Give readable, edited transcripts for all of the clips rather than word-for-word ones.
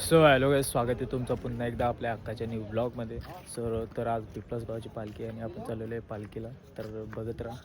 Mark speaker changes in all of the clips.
Speaker 1: So hello guys, स्वागत आहे तुमचं पुन्हा एकदा आपल्या हक्काच्या न्यू ब्लॉगमध्ये. तर आज पिपळस गावाची पालखी आणि आपण चाललेलो आहे पालखीला. तर बघत राहा.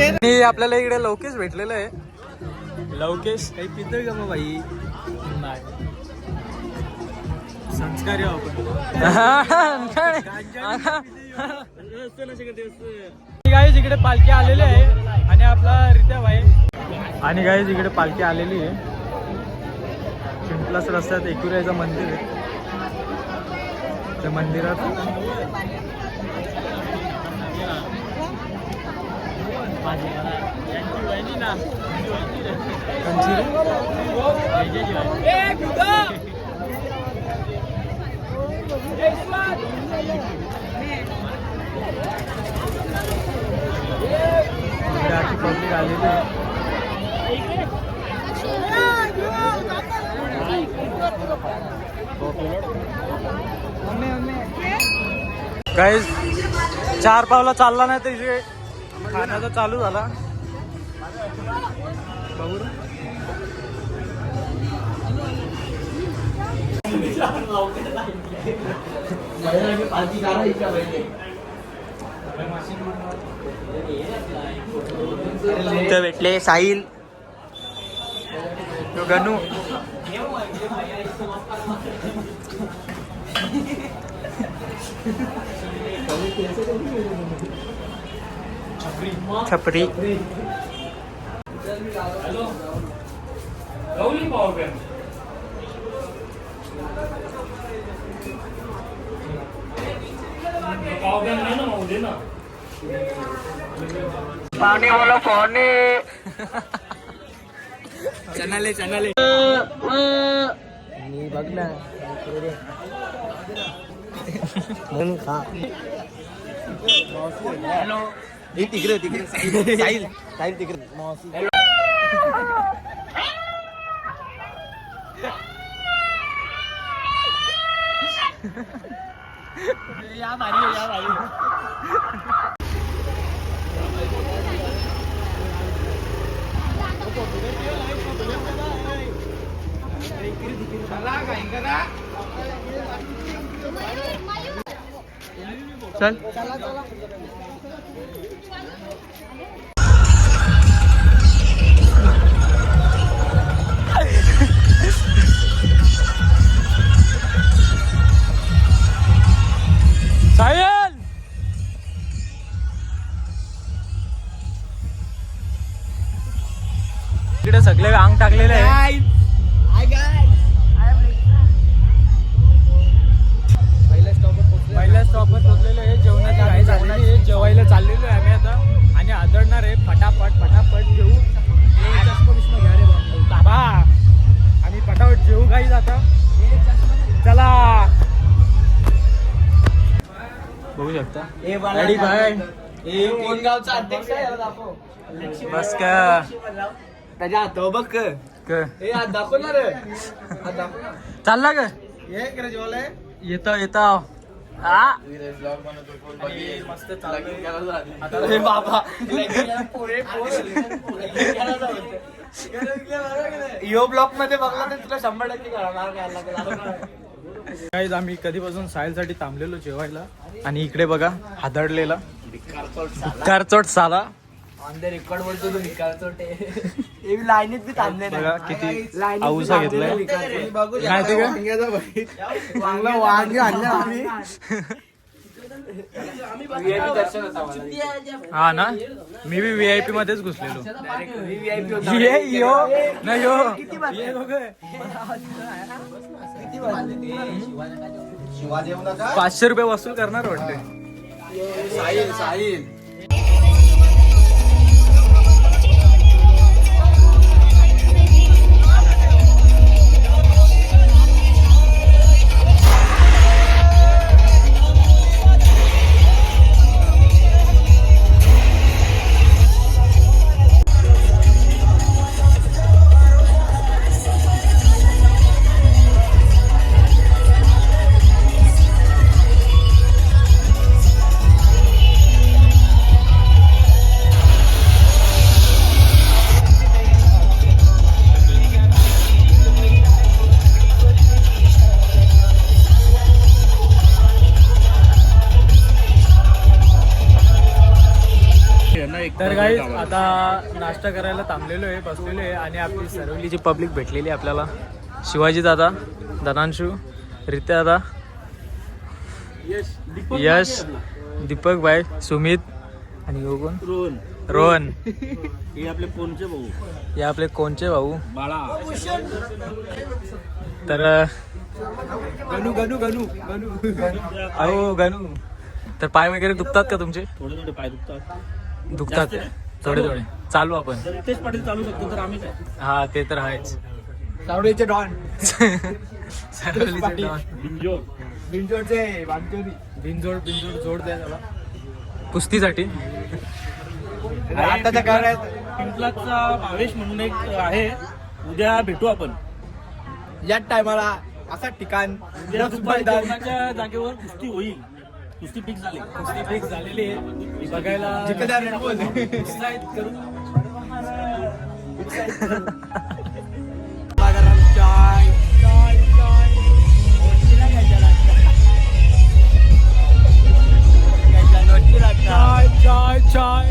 Speaker 1: आणि आपल्याला इकडे लवकेश भेटलेलं आहे. लवकेश काही पितोय का मग भाई? नाही, संस्कारी गाईज इकडे पालखी आलेली आहे आणि आपला रित्या भाई आणि गाईज इकडे पालखी आलेली आहे. चिंपलास रस्त्यात एकुऱ्याचं मंदिर आहे. त्या मंदिरात पब्लिक आलेली आहे. गाईज 4 पावला चालला नाही तर इथे खाण्याचा चालू झाला. बघू ते भेटले साहिल गणू. छपरी पाणी मला पाणी चनाले बघ ना म्हणून खा. हॅलो तिकडे साहिल तिकडे या भारी चल. साहिल इकडे सगळे अंग टाकलेले आहे. पहिल्या स्टॉपवर पोहोचलेलो आहे. जेवणाची घाई झालेली आहे. जेवायला चाललेलो आहे आम्ही आता आणि आदळणार आहे. फटाफट जेवू. चष्मा घ्या रे बाबा. आणि फटाफट जेवू काही आता. चला बघू शकता. Ready bye.
Speaker 2: कोण गावचा अध्यक्ष आहे?
Speaker 1: बस का
Speaker 2: त्याच्या हातावर बघ दाखव ना रे.
Speaker 1: चालला का येता मस्त
Speaker 2: बाबा यो ब्लॉक मध्ये बघला तर तुला 100% कळणार.
Speaker 1: गाईज आम्ही कधीपासून साहिलसाठी थांबलेलो जेवायला आणि इकडे बघा हादडलेला भिकारचोट साला
Speaker 2: ऑन द रेकॉर्ड बोलतो तू भिकारचोट आहे. लाईनीत बी थांबले
Speaker 1: बघा किती आऊसा घेतलाय. माहिती का
Speaker 2: चांगला वांगे आणले आम्ही.
Speaker 1: हा ना, मी बी VIP मध्येच घुसलेलो. ₹500 वसूल करणार वाटते.
Speaker 2: साहिल
Speaker 1: तर गाईज आता नाश्ता करायला थांबलेलो आहे, बसलेलो आहे आणि आपली सरवलीची पब्लिक भेटलेली आहे आपल्याला. शिवाजी दादा, धनांशू, रित्या दादा, यश, दीपक भाई, सुमित आणि कोण, रोहन.
Speaker 3: हे आपले कोणचे भाऊ
Speaker 1: हे आपले कोणचे भाऊ
Speaker 3: बाळा.
Speaker 1: तर
Speaker 2: गणू गणू गणू गणू
Speaker 1: अहो गणू. तर पाय वगैरे दुखतात का तुमचे?
Speaker 3: थोडे थोडे पाय दुखतात.
Speaker 1: दुखतात थोडे थोडे. चालू आपण.
Speaker 3: जर तेच पाटील चालू शकतो तर आम्ही काय.
Speaker 1: हा ते तर आहेच.
Speaker 2: सावडेचे डॉन
Speaker 1: सरवलीचे डॉन.
Speaker 3: बिंजोर.
Speaker 2: बिंजोडचे बांधतोरी
Speaker 1: बिनजोड जोड द्या त्याला कुस्तीसाठी.
Speaker 2: आताच्या काळात
Speaker 3: पिंपलाचा भावेश म्हणून एक आहे. उद्या भेटू आपण.
Speaker 2: याच टायमाला असा ठिकाण
Speaker 3: उद्या दुपारी जेवणाच्या जागेवर कुस्ती होईल. कुस्ती फिक्स झाली.
Speaker 1: कुस्ती फिक्स झालेली आहे बघायला.
Speaker 2: जिकदार बोल
Speaker 1: उत्साहित करून
Speaker 2: चाय चाय चाय
Speaker 1: चाय चाय चाय.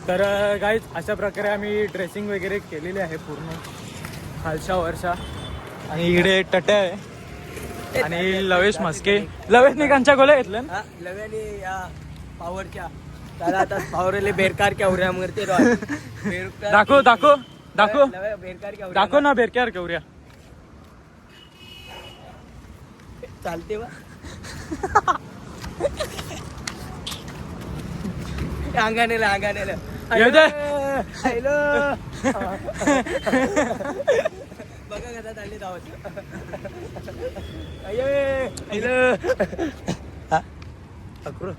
Speaker 1: तर गाईज अशा प्रकारे आम्ही ड्रेसिंग वगैरे केलेली आहे पूर्ण खालच्या वरच्या. आणि इकडे टट्या आहे आणि लवेश मस्के. लवेशने कांच्या गोळ्या घेतल्या ना?
Speaker 2: लव्याने या पावरच्या त्याला आता पावरले बेरकार केवऱ्या मरते
Speaker 1: दाखव दाखव दाखव
Speaker 2: बेरकार केवऱ्या
Speaker 1: दाखव ना बेरक्यार केवऱ्या
Speaker 2: चालते बा. अंगाने
Speaker 1: येऊ दे.
Speaker 2: हॅलो बघा कसा चालली धावत हॅलो अक्रू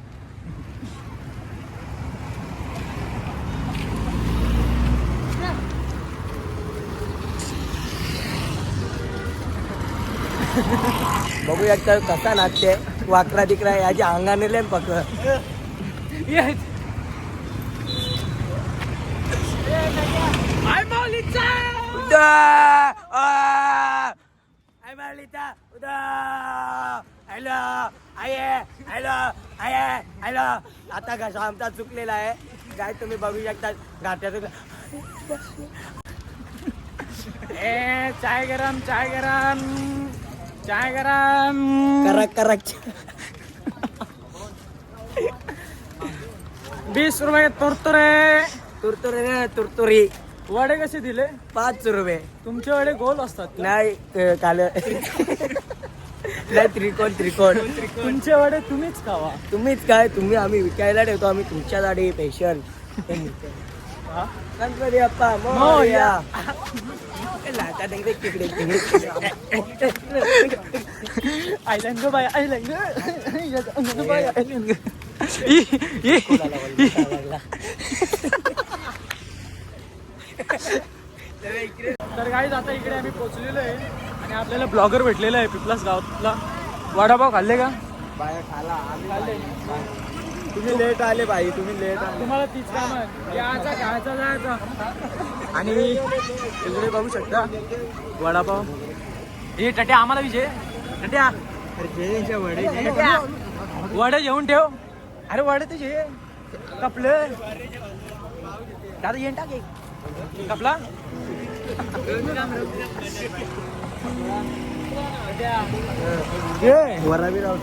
Speaker 2: बघू एकदा कसा नाचते वाकरा तिकरा याच्या अंगाने लेम पकड हॅलो हॅलो आता घसा आमचा चुकलेला आहे काय तुम्ही बघू शकता घाट्यातून
Speaker 1: चाय गरम
Speaker 2: करक करक
Speaker 1: 20 रुपये तुरतुरे
Speaker 2: तुरतुरी
Speaker 1: वडे कसे दिले?
Speaker 2: 5 रुपये.
Speaker 1: तुमचे वडे गोल असतात का?
Speaker 2: नाही काल नाही त्रिकोण
Speaker 1: तुमचे वडे तुम्हीच खावा.
Speaker 2: तुम्हीच काय तुम्ही आम्ही विकायला ठेवतो आम्ही तुमच्या गाडी पेशन गणपती बाप्पा मोरया. लाटा तिकडे
Speaker 1: आयलंड बाय आयलंड तर गाईज आता इकडे आम्ही पोहोचलेलो आहे आणि आपल्याला ब्लॉगर भेटलेला आहे पिपलास गावातला. वडापाव खाल्ले का?
Speaker 2: बाहेर खाल्ले. तुम्ही लेट आले भाई
Speaker 1: तुम्हाला तीच काम आहे याचा घ्यायचा जायचा. आणि इकडे बघू शकता वडापाव. हे टट्या आम्हाला विजय टट्या वडे जेवून ठेव. अरे वडे तुझे कपलं दादा येऊन टाक कपला.
Speaker 2: वरावी राव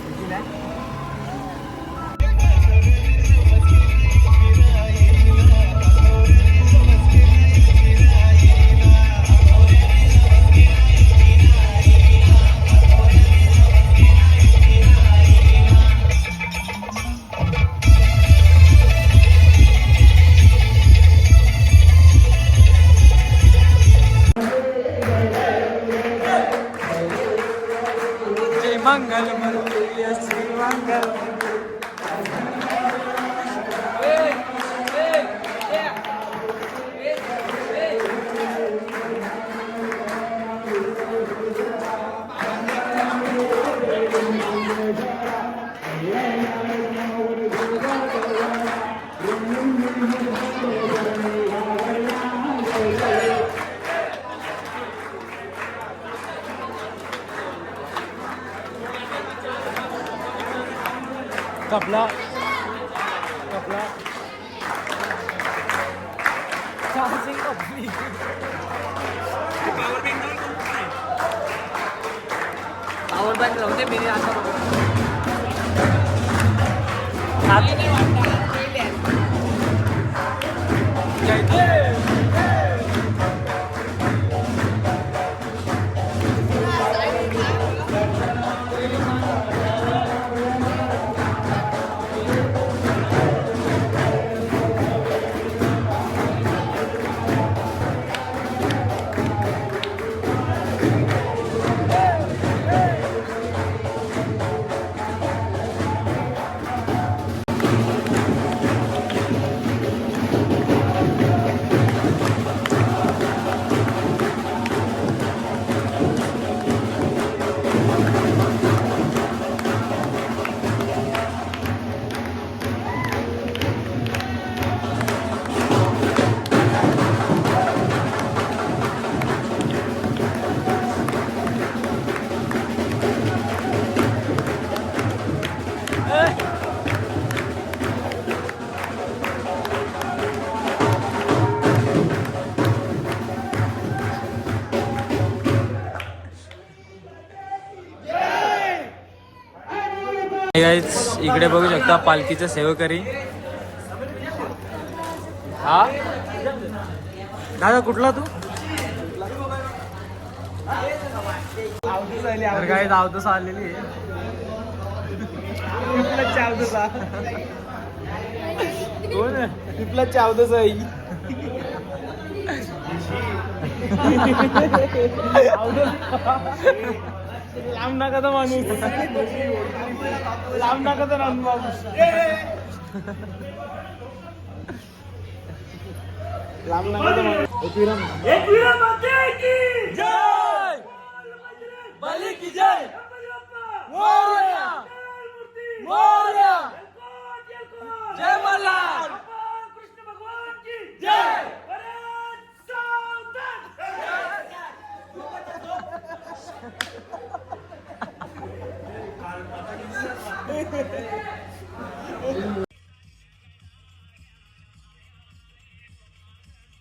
Speaker 1: मंगल मूर्ती श्री मंगल. कपला चार्जिंग कपली
Speaker 2: पावर बँक लावते मी आता
Speaker 1: इकडे बघू शकता पालखीचं सेवकरी. हा दादा कुठला तू? तर काय धावतच आलेली आहे. कोण तिथला चावदस आई लांब नका तर माणूस लांब नका तर माणूस लांब नका तर माणूस
Speaker 2: बली की जय मोरया मोरया जय मल्हार
Speaker 3: कृष्ण भगवान की
Speaker 2: जय